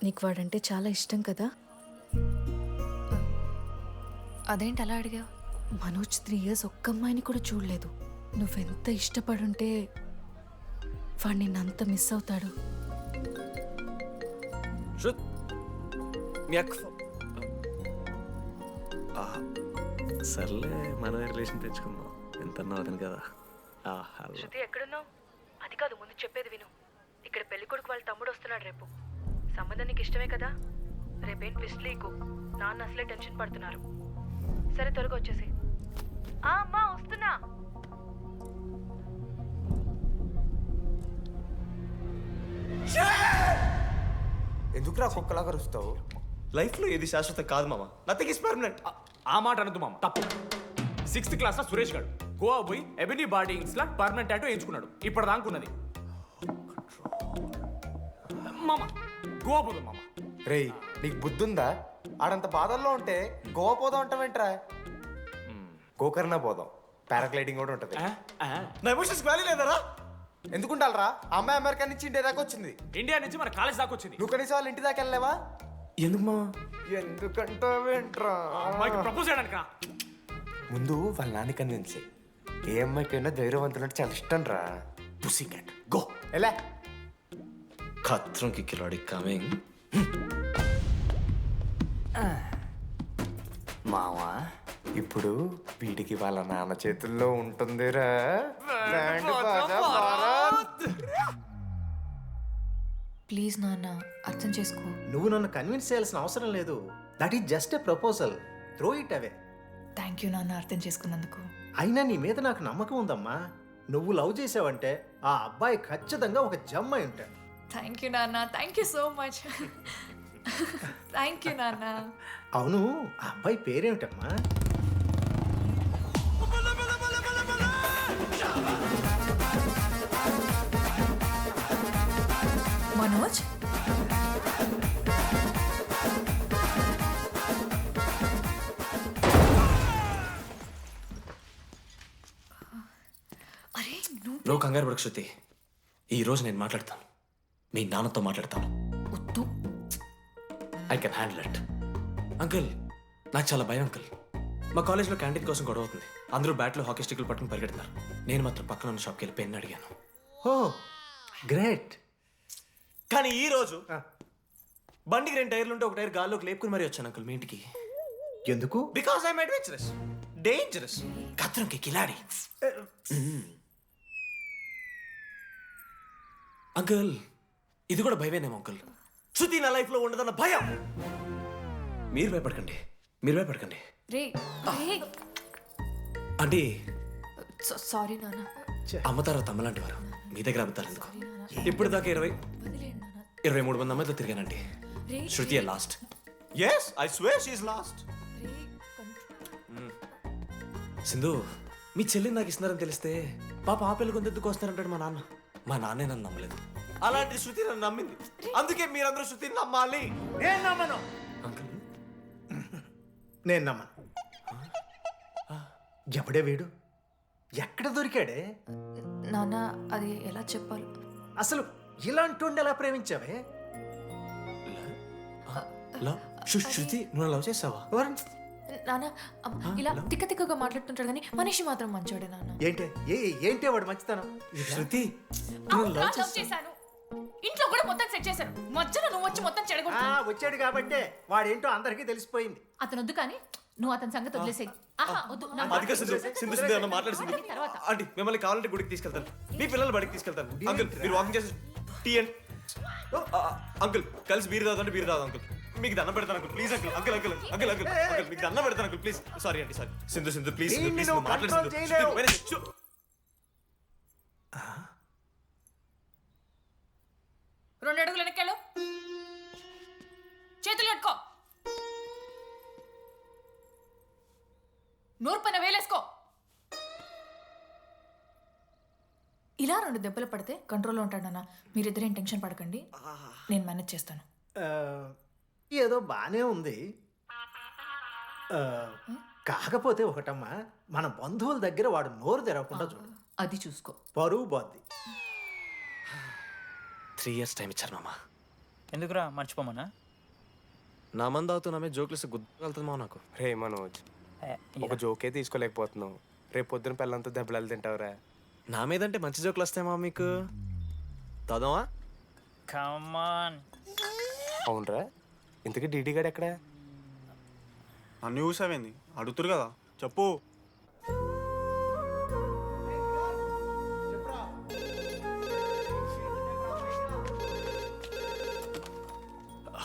నీకు వాడంటే చాలా ఇష్టం కదా? అదేంటి అలా అడిగావు? మనోజ్ 3 years ఒక్క అమ్మాయిని కూడా చూడలేదు. నువ్వెంత ఇష్టపడుంటే వాడు నిన్నంత మిస్ అవుతాడు. సర్లే మన రిలేషన్ తెచ్చుకుందాం. ఎంత అన్నవాదని కదా. శృతి ఎక్కడున్నావు? అది కాదు, ముందు చెప్పేది విను. ఇక్కడ పెళ్లి కొడుకు వాళ్ళ తమ్ముడు వస్తున్నాడు రేపు. సంబంధం నీకు ఇష్టమే కదా? రేపేం ట్విస్ట్ లీకు. నాన్న అసలే టెన్షన్ పడుతున్నారు. సరే త్వరగా వచ్చేసి. అమ్మా వస్తున్నా. ఎందుకురా కుక్కలాగా కరుస్తావు? లైఫ్లో ఏది శాశ్వతం కాదు మామ. Nothing is permanent. ఆ మాట అనదు మామ, తప్పు. 6th క్లాస్ లో సురేష్ గారు గోవా పోయి ఎబినీ బార్డింగ్స్ లా పర్మనెంట్ టాటూ ఎంచుకున్నాడు. ఇప్పుడు దానుకున్నది మామ. గోవా పోదాం మామ. రేయ్, నీకు బుద్ధుందా? ఆడంత బాధల్లో ఉంటే గోవా పోదాం అంటావేంట్రా? గోకర్ణ పోదాం, పారాగ్లైడింగ్ కూడా ఉంటది. నా ఎమోషన్స్ వాల్యూ లేదరా? ఎందుకుంటారా? అమ్మాయి అమెరికా నుంచి ఇండియా దాకా వచ్చింది. ఇండియా నుంచి మన కాలేజ్ దాకా వచ్చింది. నువ్వు కనీసం వాళ్ళ ఇంటి దాకా వెళ్ళలేవా? ఎందుకు మామ? ఎందుకంటావేంట్రా? అమ్మాయికి ప్రపోజ్ చేయడానికి రా. ముందు వాళ్ళ నాన్న కన్విన్స్. ఏ అమ్మాయికైనా ధైర్యవంతులంటే చాలా ఇష్టం రా. పుసీ క్యాట్ గో. ఎలా? ఖత్రం కి కిలాడి కమింగ్. మావా, ఇప్పుడు వీడికి వాళ్ళ నాన్న చేతుల్లో ఉంటుందిరా. Band Baaja Bharat. ప్లీజ్ నాన్న, అర్థం చేసుకో. నువ్వు నన్ను కన్విన్స్ చేయాల్సిన అవసరం లేదు. That is just a proposal. Throw it away. Thank you నాన్న, అర్థం చేసుకున్నందుకు. అయినా నీ మీద నాకు నమ్మకం ఉందమ్మా. నువ్వు లవ్ చేసావంటే ఆ అబ్బాయి ఖచ్చితంగా ఒక జమ్మాయి ఉంటాడు. థ్యాంక్ యూ నాన్న, thank you so much. Thank you నాన్న. అవును, ఆ అబ్బాయి పేరేమిటమ్మా? మనోజ్. అరే నువ్వు కంగారు పడకు శృతి. ఈ రోజు నేను మాట్లాడతాను. మీ నాన్నతో మాట్లాడతాను. వద్దు. I can handle it. Uncle, నాకు చాలా భయం అంకుల్. మా కాలేజ్లో క్యాంటీన్ కోసం గొడవ అవుతుంది. అందరూ బ్యాట్లో హాకీ స్టిక్లు పట్టుకుని పరిగెడుతున్నారు. నేను మాత్రం పక్కన ఉన్న షాప్కి వెళ్ళి పెన్ అడిగాను. ఓ గ్రేట్. కానీ ఈ రోజు బండికి 2 టైర్లు ఉంటే ఒక టైర్ గాల్లోకి లేపుకుని మరీ వచ్చాను అంకుల్ మీ ఇంటికి. ఎందుకు? బికాస్ ఐఎమ్ అడ్వెంచరస్, డేంజరస్, ఖత్రంకి కిలాడి. అంకుల్, ఇది కూడా భయమేనేమో అంకుల్. శృతి నా లైఫ్ లో ఉండదన్న భయం. మీరు భయపడకండి, మీరు భయపడకండి. రే రే. అంటే సారీ నాన్న. అమ్మ తర్వాత అమ్మలాంటి వారు. మీ దగ్గర అబద్ధాలు ఎందుకు? ఇప్పుడు దాకా 23 మంది అమ్మాయితో తిరిగానండి. Shruti last. Yes, I swear she is last. Sindhu, మీ చెల్లిని నాకు ఇస్తున్నారని తెలిస్తే పాప ఆ పెళ్లి కొందెత్తుకు వస్తారంటాడు మా నాన్న. మా నాన్నే నన్ను నమ్మలేదు. అలాంటి శృతి నన్ను నమ్మింది. అందుకే మీరందరూ శృతిని నమ్మాలి. నేను నమ్మను. అంకుల్, నేను నమ్మను. ఎవడే వీడు? ఎక్కడ దొరికాడే? నాన్న, అది ఎలా చెప్పాలి? అసలు ఇలాంటి ఎలా ప్రేమించావే? శృతి, నువ్వు లవ్ చేసావా? నాన్న, ఇలా తిక్క తిక్కగా మాట్లాడుతుంటాడు కానీ మనిషి మాత్రం మంచోడే నాన్న. ఏంటే వాడు మంచితనం? శృతి, లవ్ చేశాను. ఇంట్లో కూడా మొత్తం సెట్ చేశాను. మధ్యలో నువ్వు వచ్చి మొత్తం చెడగొట్టు. వచ్చాడు కాబట్టే వాడేంటో అందరికీ తెలిసిపోయింది. అతను వద్దు కానీ నువ్వు అతని సంగతి వదిలేసేయి. ఆహా వద్దు. అదిగా సింధు, సింధు సింధు అన్న మాట్లాడుతుంది. ఆంటీ, మిమ్మల్ని కావాలంటే గుడికి తీసుకెళ్తాను. మీ పిల్లలు బడికి తీసుకెళ్తాను. అంకుల్, మీరు వాకింగ్ చేసి టీ అండ్ అంకుల్ కలిసి బీర్ తాగుతుంటే బీర్ తాగు అంకుల్. మీకు దండం పెడతాను uncle, please uncle. Uncle uncle uncle uncle uncle మీకు దండం పెడతాను అంకుల్, ప్లీజ్. సారీ అండి, sorry. Sindhu Sindhu please, please మాట్లాడుతుంది. 2 అడుగులు వెనక్కెళ్ళు. చేతులు కట్టుకో. నోరు పైన వేలేసుకో. ఇలా 2 దెబ్బలు పడితే కంట్రోల్లో ఉంటాడు నాన్న. మీరిద్దరేం టెన్షన్ పడకండి, నేను మేనేజ్ చేస్తాను. ఏదో బానే ఉంది. కాకపోతే ఒకటమ్మా, మన బంధువుల దగ్గర వాడు నోరు తెరవకుండా చూడు. అది చూసుకో. పరువు బాద్ది. 3 years టైం ఇచ్చారు మామ. ఎందుకురా మర్చిపోమనా? నా మంది అవుతూ నా మీద జోకులు ఇస్తే గుర్తుకెళ్తుంది మా నాకు. రే మనోజ్, ఒక జోకే తీసుకోలేకపోతున్నావు. రేపు పొద్దున పిల్లలతో దెబ్బలు తింటావురా. నా మీదంటే మంచి జోకులు వస్తాయమ్మా మీకు. చదవా? కమాన్. అవునరా, ఇంతకీ డీడీ గారు ఎక్కడా? అన్ని చూసావేంది? అడుగుతురు కదా, చెప్పు.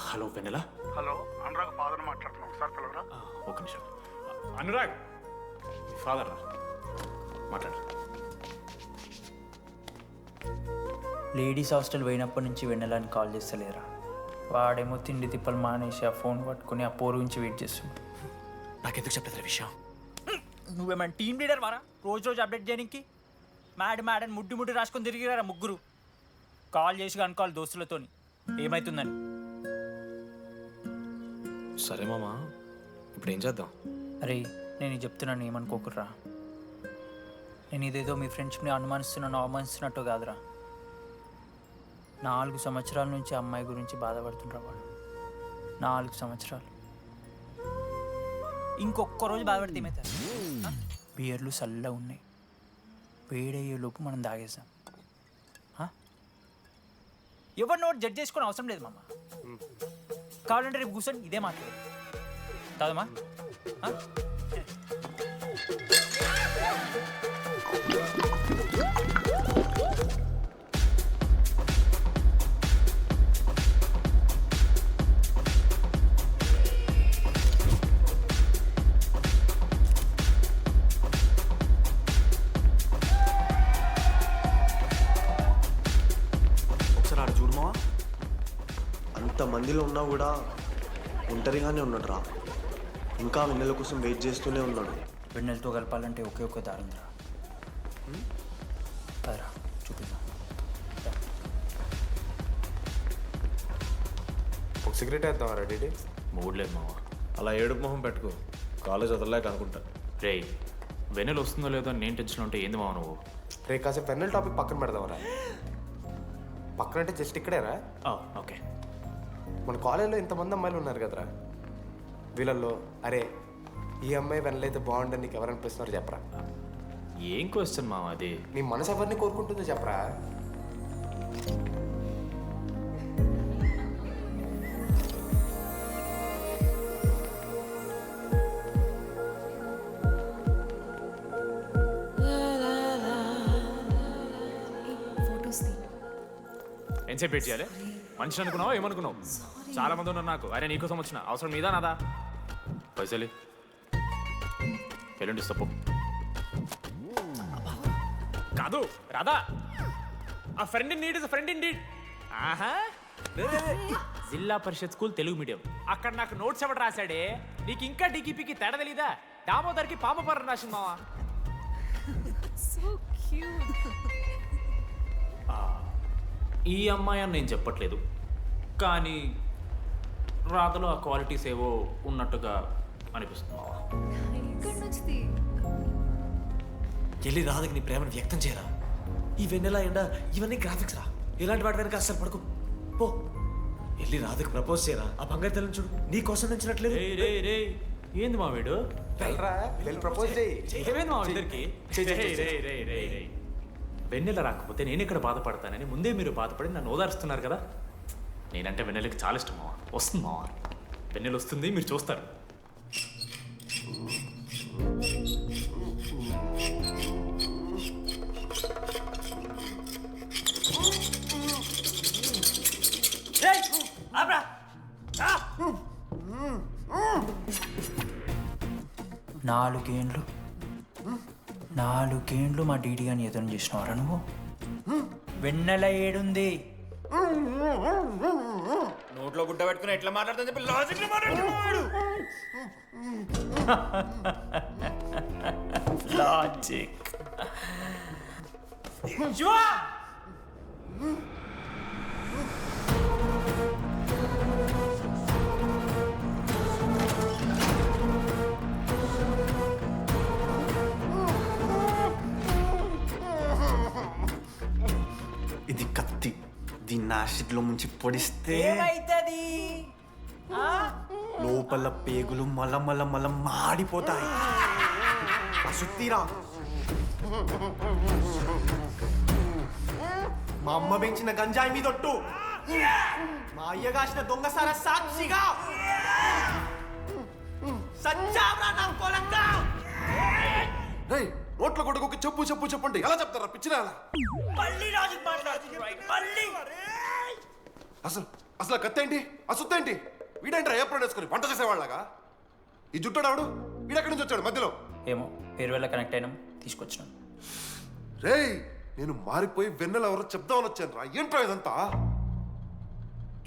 హలో వెన్నెల. హలో, అనురాగ్ ఫాదర్ మాట్లాడుతున్నాను, ఒకసారి పిలవరా? ఒక నిమిషం. అనురాగ్ ఫాదర్ రా, మాట్లాడు. లేడీస్ హాస్టల్ పోయినప్పటి నుంచి వెన్నెలని కాల్ చేస్తలేరా. వాడేమో తిండి తిప్పలు మానేసి ఆ ఫోన్ పట్టుకుని ఆ పోరు గురించి వెయిట్ చేస్తున్నాడు. నాకెందుకు చెప్పలేదు విషయం? నువ్వేమైనా టీమ్ లీడర్ వారా రోజు రోజు అప్డేట్ చేయడానికి? మ్యాడ్ అని ముడ్డి రాసుకొని తిరిగిరారా ముగ్గురు. కాల్ చేసి అనుకోవాలి దోస్తులతోని ఏమవుతుందని. సరే మామా, ఇప్పుడు ఏం చేద్దాం? అరే నేను ఇది చెప్తున్నాను, ఏమనుకోకుర్రా. నేను ఇదేదో మీ ఫ్రెండ్షిప్ని అనుమానిస్తున్నాను అవమానిస్తున్నట్టు కాదురా. 4 సంవత్సరాల నుంచి అమ్మాయి గురించి బాధపడుతుండ్రా వాడు. 4 సంవత్సరాలు. ఇంకొక్క రోజు బాధపడితే ఏమవుతారు? బియర్లు చల్లగా ఉన్నాయి, వేడయ్యే లోపు మనం తాగేసాం. ఎవరు నోట్ జడ్జ్ చేసుకుని అవసరం లేదు మామ. కావాలంటే రేపు కూర్చొని ఇదే మాట్లాడు కాదమ్మా. ఒకసారి ఆడ చూడమా. అంతమందిలో ఉన్నా కూడా ఒంటరిగానే ఉన్నాడు రా. ఇంకా వెన్నెల కోసం వెయిట్ చేస్తూనే ఉన్నాడు. వెన్నెలతో కలపాలంటే ఒకే ఒక్క దారం రా. పదరా చూపిద్దాం. ఒక సిగరెట్ వేద్దాం రా డీడీ. మూడ్ లేదు మావా. అలా ఏడుపు మొహం పెట్టుకో, కాలేజ్ వదలలేక అనుకుంటా. రే వెన్నెల వస్తుందో లేదో అని నేను టెన్షన్ ఉంటే ఏంది మావ నువ్వు? రే కాసేపు పెన్నెల టాపిక్ పక్కన పెడదాంరా. పక్కన అంటే జస్ట్ ఇక్కడేరా. ఓకే. మన కాలేజీలో ఇంతమంది అమ్మాయిలు ఉన్నారు కదరా, వీళ్ళల్లో అరే ఈ అమ్మాయి వెనలైతే బాగుండని నీకు ఎవరు అనిపిస్తున్నారు చెప్పరా? ఏం క్వశ్చన్ మావా అది? నీ మనసు ఎవరిని కోరుకుంటుందో చెప్పరా? ఫొటోస్ ఎంతసేపు వెయిట్ చేయాలి? మనిషి అనుకున్నావా ఏమనుకున్నావు? చాలా మంది ఉన్నారు నాకు. అరే నీకోసం వచ్చిన అవసరం మీదా నాదా? పైసలి ఎల్లుండి తప్పు కాదు రాదా. ఆ friend in need is friend in need. ఆహా, జిల్లా పరిషత్ స్కూల్ తెలుగు మీడియం. అక్కడ నాకు నోట్స్ ఎవడు రాశాడే? నీకు ఇంకా డీకీపీకి తేడా తెలీదా? దామోదర్కి పామపర్ర రాసింది మావా. ఈ అమ్మాయి అని నేను చెప్పట్లేదు, కానీ రాధలో ఆ క్వాలిటీస్ ఏవో ఉన్నట్టుగా అనిపిస్తుంది మావా. వెళ్ళి రాధకి నీ ప్రేమను వ్యక్తం చేయరా. ఈ వెన్నెల ఎండ ఇవన్నీ గ్రాఫిక్స్ రా. ఇలాంటి వాటి వెనక అస్సలు పడుకో. పో వెళ్ళి రాధకి ప్రపోజ్ చేయరా. ఆ బంగారు తెల్లని చూడు, నీ కోసం నచ్చినట్లేదు. ఏంది మా వీడు? వెళ్ళరా, వెళ్ళి ప్రపోజ్ చేయి. ఏమైంది మా ఇద్దరికి? వెన్నెల రాకపోతే నేను ఇక్కడ బాధపడతానని ముందే మీరు బాధపడి నన్ను ఓదారుస్తున్నారు కదా. నేనంటే వెన్నెలకి చాలా ఇష్టం మావా. వస్తుంది మావా, వెన్నెల వస్తుంది, మీరు చూస్తారు. నాలుగేండ్లు మా డీడీ అని ఎదురు చేసినవారా నువ్వు? వెన్నెల ఏడుంది? నోట్లో గుడ్డ పెట్టుకుని ఎట్లా మాట్లాడుతుంది చెప్పి లాజిక్ లాజిక్. ఇది కత్తి, దీన్ని యాసిడ్లో ముంచి పొడిస్తే ఏమైతుంది లోపల పేగులు మల మాడిపోతాయి. అశుద్ధిరా. మా అమ్మ పెంచిన గంజాయి మీదొట్టు, మా అయ్య కాసిన దొంగసార సాక్షిగా సచ్చావరా నా కొలంగా. నోట్ల కొడుకు చెప్పు చెప్పు చెప్పండి ఎలా చెప్తారా పిచ్చిరా? మళ్ళీ లాజిక్ మాట్లాడుతున్నారు మళ్ళీ. అసలు కత్తేంటి అసుత్తేంటి? వీడేంట్రా ఏప్రిల్ వేసుకొని వంట చేసేవాళ్ళగా? ఈ జుట్టాడు వీడెక్కడి నుంచి వచ్చాడు మధ్యలో? ఏమో పేరు వల్ల కనెక్ట్ అయినాం, తీసుకొచ్చినాం. రేయ్ నేను మారిపోయి వెన్నెల ఎవరో చెప్దామని వచ్చాను రా. ఏంట్రా ఇదంతా?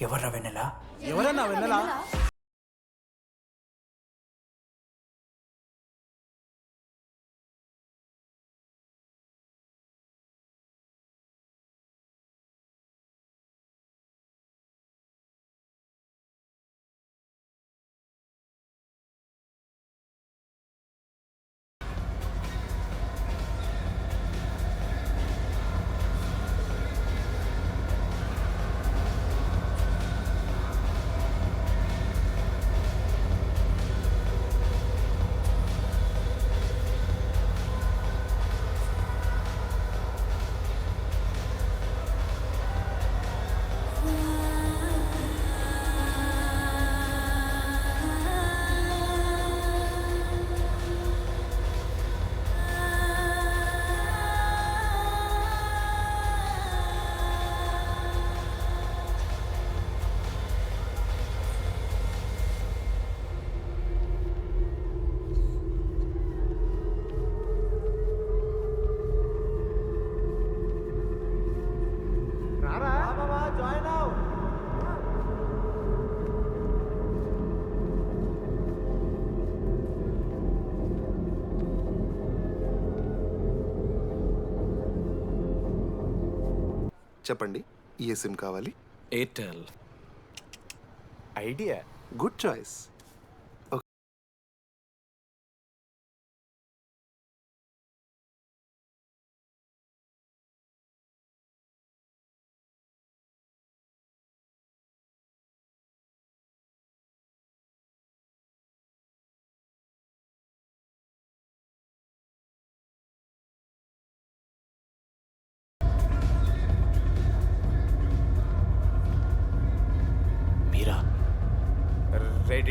ఎవర్రా వెన్నెలా? ఎవరన్నా వెన్నెలా? చెప్పండి, ఏ సిమ్ కావాలి? Airtel. Idea. Good choice.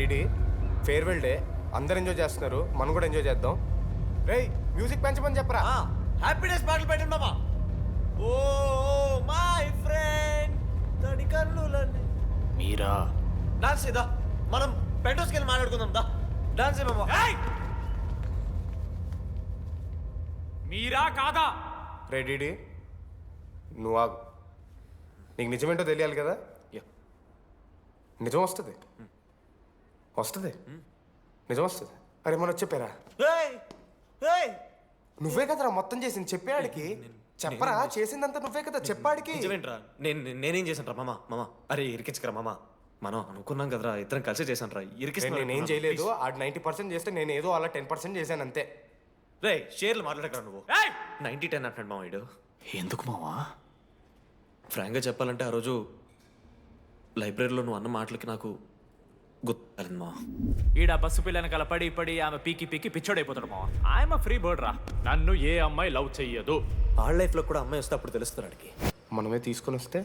Ready farewell day, అందరు ఎంజాయ్ చేస్తున్నారు, మనం కూడా ఎంజాయ్ చేద్దాం. రేయ్ మ్యూజిక్ పెంచమని చెప్పరా. హ్యాపీనెస్ పాటలు పెట్టండి మామా. ఓ మై ఫ్రెండ్ తడి కన్నులన్నీ. మీరా డాన్స్ చేద్దాం, మనం పెంటోస్కి వెళ్ళి మాట్లాడుకుందాం. దా డాన్స్ మామా. మీరా కాదా? రెడీ నువ్వు ఆగు. నీకు నిజమేంటో తెలియాలి కదా. నిజం వస్తుంది వస్తుంది నిజం వస్తుంది. అరే మనం చెప్పారా? నువ్వే కదరా మొత్తం చేసింది, చెప్పాడికి చెప్పరా. చేసిందంతా నువ్వే కదా, చెప్పాడికి. నిజమేంట్రా? నేనేం చేశాను రా మామా? మామా అరే ఇరికించకరా మామా. మనం అనుకున్నాం కదరా, ఇద్దరం కలిసి చేశాను రా. నేనేం చేయలేదు. ఆడు 90% చేస్తే నేను ఏదో అలా 10% చేశాను అంతే. రే షేర్లు మాట్లాడకరా నువ్వు. 90-10 అంటున్నాడు మామ వీడు. ఎందుకు మావా? ఫ్రాంక్గా చెప్పాలంటే ఆ రోజు లైబ్రరీలో నువ్వు అన్న మాటలకి నాకు గుర్తు మా. ఈడ బస్సు పిల్లని కలపడి పడి ఆమె పీకి పిచ్చోడైపోతాడు మావా. ఆయమ ఫ్రీ బర్డ్ రా. నన్ను ఏ అమ్మాయి లవ్ చెయ్యదు. ఆళ్ళ లైఫ్లో కూడా అమ్మాయి వస్తే అప్పుడు తెలుస్తుంది వాడికి. మనమే తీసుకొని వస్తే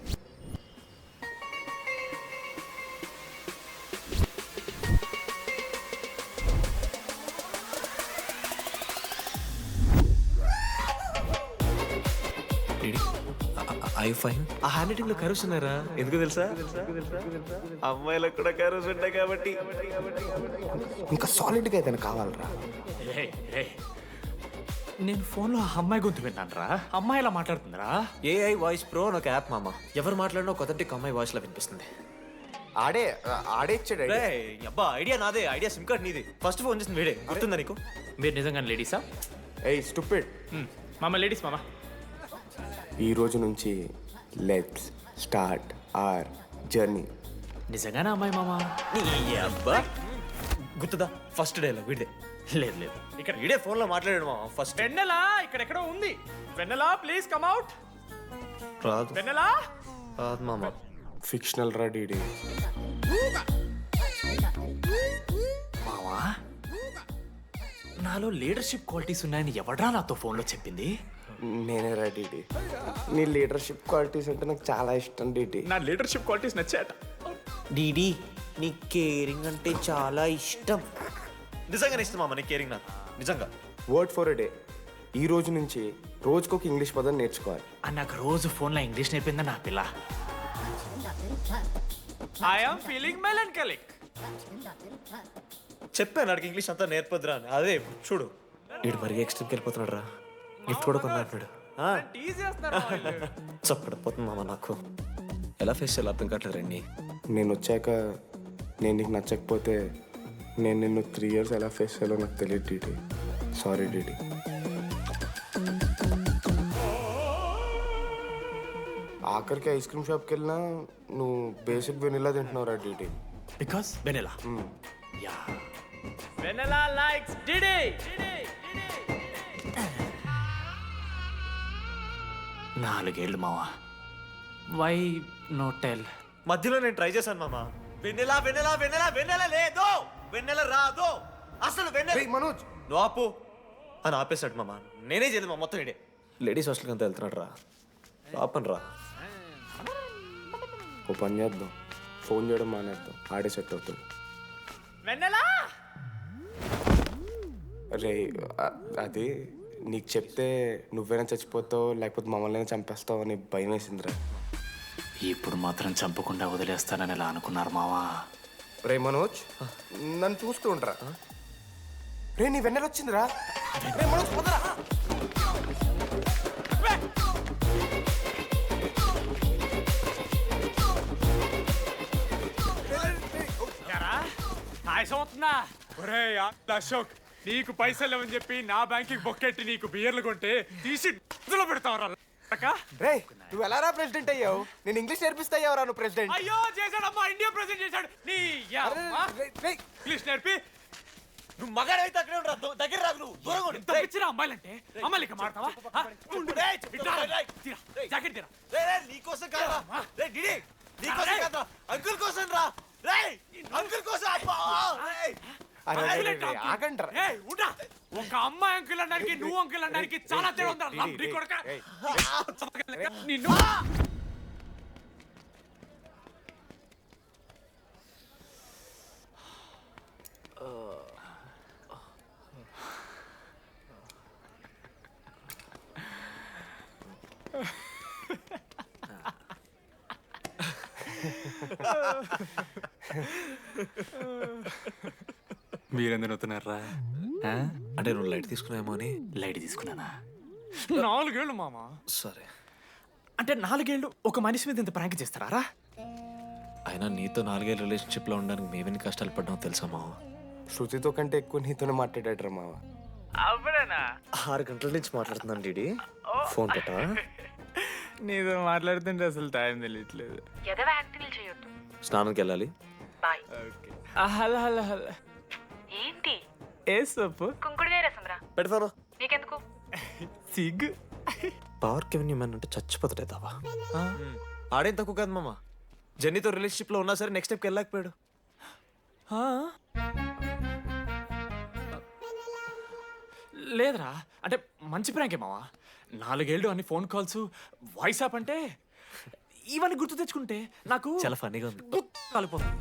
ఐ ఫైన్. ఆ హ్యాండ్ రైటింగ్ లో కరోస్ ఉన్నారా? ఎందుకు తెలుసా? అమ్మాయిలకు కూడా కరోస్ ఉంటాయి కాబట్టి. ఇంకా సాలిడ్గా ఏదైనా కావాలరా. నేను ఫోన్లో ఆ అమ్మాయి గొంతు విన్నాను రా. అమ్మాయి ఇలా మాట్లాడుతుందిరా. ఏఐ వాయిస్ ప్రో అని ఒక యాప్ మామ. ఎవరు మాట్లాడినా ఒక అథెంటిక్ అమ్మాయి వాయిస్ లా వినిపిస్తుంది. ఆడే ఇచ్చాడు. అబ్బా ఐడియా నాదే. ఐడియా సిమ్ కార్డ్ నీది. ఫస్ట్ ఫోన్ చేసింది వీడే. గుర్తుందా నీకు? మీరు నిజంగానే లేడీసా? ఏయ్ స్టూపిడ్. మామ లేడీస్ మామ. ఈ రోజు నుంచి లెట్స్ స్టార్ట్ అవర్ జర్నీ. నిజంగానే అమ్మాయి మామ? అబ్బా గుర్తుదా? ఫస్ట్ డేలో వీడే. లేదు లేదు, ఇక్కడ వీడే ఫోన్ లో మాట్లాడాడు మామ. ఫస్ట్ వెన్నెలా ఇక్కడెక్కడో ఉంది. వెన్నెలా ప్లీజ్ కమ్ అవుట్. రాదు. వెన్నెలా మామ ఫిక్షనల్ రా డీడీ. మావా నాలో లీడర్షిప్ క్వాలిటీస్ ఉన్నాయని ఎవడ్రా నాతో ఫోన్లో చెప్పింది? నేనే రా డీడీ. నీ లీడర్షిప్ క్వాలిటీస్ అంటే నాకు చాలా ఇష్టం డీడీ. నా లీడర్షిప్ క్వాలిటీస్ నచ్చాట. డీడీ నీ కేరింగ్ అంటే చాలా ఇష్టం. నిజంగానే ఇష్టం మామ, నీ కేరింగ్ నాకు నిజంగా. Word for a day. ఈ రోజు నుంచి రోజుకొక ఇంగ్లీష్ పదం నేర్చుకోవాలి. నాకు రోజు ఫోన్లో ఇంగ్లీష్ నేర్పిందా నా పిల్ల. I'm feeling melancholic. చెప్పాను నాకు ఇంగ్లీష్ అంతా నేర్పొద్దురా అని. అదే చూడు వీడు మరీ ఎక్స్ట్రీమ్కి వెళ్ళిపోతున్నాడు రా. గిఫ్ట్ కూడా కొన్నాడు. చప్పడిపోతుంది మామ నాకు. ఎలా ఫేస్ చేయాలి అర్థం కావట్లేదు రండి. నేను వచ్చాక నేను నీకు నచ్చకపోతే నేను నిన్ను 3 years ఎలా ఫేస్ చేయాలో నాకు తెలియదు డీడీ. Sorry DD. ఆఖరికి ఐస్ క్రీమ్ షాప్కి వెళ్ళినా నువ్వు బేసిక్ వెనిలా తింటున్నావు రా DD. Because Vennela. Yeah Vennela likes DD. 4 ఏళ్ళు మావా. Why no tell? మధ్యలో నేను ట్రై చేశాను మామ. వెన్నెలా వెన్నెలా వెన్నెలా వెన్నెల లేదు, వెన్నెల రాదు అసలు. వెన్నెల మనోజ్ నువ్వు ఆపు అని ఆపేశాడు మామ. నేనే చేయలేదు మా మొత్తం ఇడే. లేడీస్ హాస్టల్కి అంతా వెళ్తున్నాడు రా. ఆపను రా. ఓ పని చేద్దాం, ఫోన్ చేయడం మానేద్దాం. ఆడే సెట్ అవుతుంది. వెన్నెలా రే అది నీకు చెప్తే నువ్వైనా చచ్చిపోతావు లేకపోతే మమ్మల్ని చంపేస్తావు అని భయం వేసిందిరా. ఇప్పుడు మాత్రం చంపకుండా వదిలేస్తానని ఎలా అనుకున్నారు మావా? రే మనోజ్ నన్ను చూస్తూ ఉండరా. రే నీ వెన్నెల వచ్చిందిరా. రే మనోజ్ పోదరా. అవుతుందా? ఒరే అశోక్, నీకు పైసలు లేవని చెప్పి నా బ్యాంకింగ్ బొక్కెట్టి నీకు బియర్లు కొంటే తీసి ఇందులో పెడతావరా? రే నువ్వు ఎలా రా ప్రెసిడెంట్ అయ్యావు? నేను ఇంగ్లీష్ నేర్పిస్తా అయ్యావురా నువ్వు ప్రెసిడెంట్. అయ్యో చేశాడమ్మా, ఇండియా ప్రెసిడెంట్ చేశాడు. నీ ఇంగ్లీష్ నేర్పి నువ్వు మగాడైతే అక్కడే ఉండరా. దగ్గర రాదు నువ్వు, దూరంగా ఉండు. ఎంత పిచ్చిరా అమ్మాయిలంటే. అమ్మాయిలకి మాడతావా? జాకెట్ తీరా. నీకోసం కాదా రే డిడి, నీకోసం కాదా, అంకుల్ కోసం రా. రే అంకుల్ కోసం. ఆగండ్రా. ఒక అమ్మాయి అంకుల్ అనడానికి నువ్వు అంకుల్ అనడానికి చాలా తేడా ఉందా? నిన్ను మీరెందుకు నవ్వుతున్నారా? అంటే నువ్వు లైట్ తీసుకున్నామో అని. లైట్ తీసుకున్నానా? 4 ఏళ్ళు మామ. సరే అంటే 4 ఏళ్ళు ఒక మనిషి మీద ఇంత ప్రాంక్ చేస్తారా? అయినా నీతో 4 ఏళ్ళ రిలేషన్షిప్లో ఉండడానికి మేమెన్ని కష్టాలు పడ్డామో తెలుసా మావ. శృతితో కంటే ఎక్కువ నీతోనే మాట్లాడాడు మావ. అవునా? 6 గంటల నుంచి మాట్లాడుతున్నాను డీడీ. ఫోన్ పెట్టా. నీతో మాట్లాడుతుంటే అసలు టైం తెలియట్లేదు. ఎదవ యాక్టింగ్లు చేయొద్దు. స్నానంకి వెళ్ళాలి. బాయ్. Hello hello hello. ఏంటి? ఏ సొప్పు? కుంకుడుగాయ రసం రా. పెడతాను. నీకెందుకు? సిగ్గు. పవర్ కెవెన్ ఏమన్నా అంటే చచ్చిపోతాడే దావా. ఆడేం తక్కువ కాదు మామ. జెన్నీతో రిలేషన్షిప్లో ఉన్నా సరే నెక్స్ట్ స్టెప్కి వెళ్ళలేకపోయాడు. లేదురా, అంటే మంచి ప్రాంకే మావా. 4 ఏళ్ళు అన్ని ఫోన్ కాల్స్, వాయిస్ యాప్ అంటే ఇవన్నీ గుర్తు తెచ్చుకుంటే నాకు చాలా ఫన్నీగా ఉంది. కాలిపోతుంది.